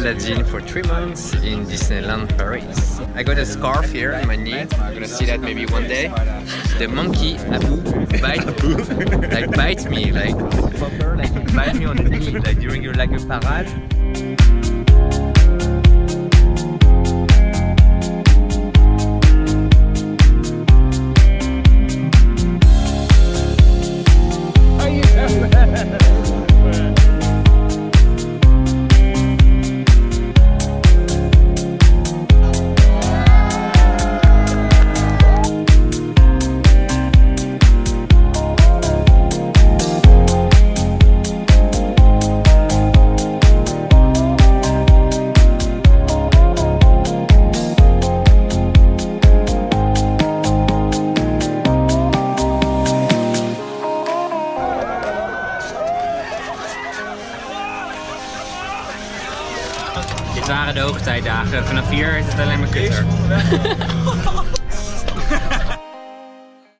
Aladdin for 3 months in Disneyland Paris. I got a scarf here on my knee. I'm gonna see that maybe one day. The monkey, Abu, bite me, bite me on the knee, like during your like a parade. Dit waren de hoogtijdagen. Vanaf hier is het alleen maar kutter.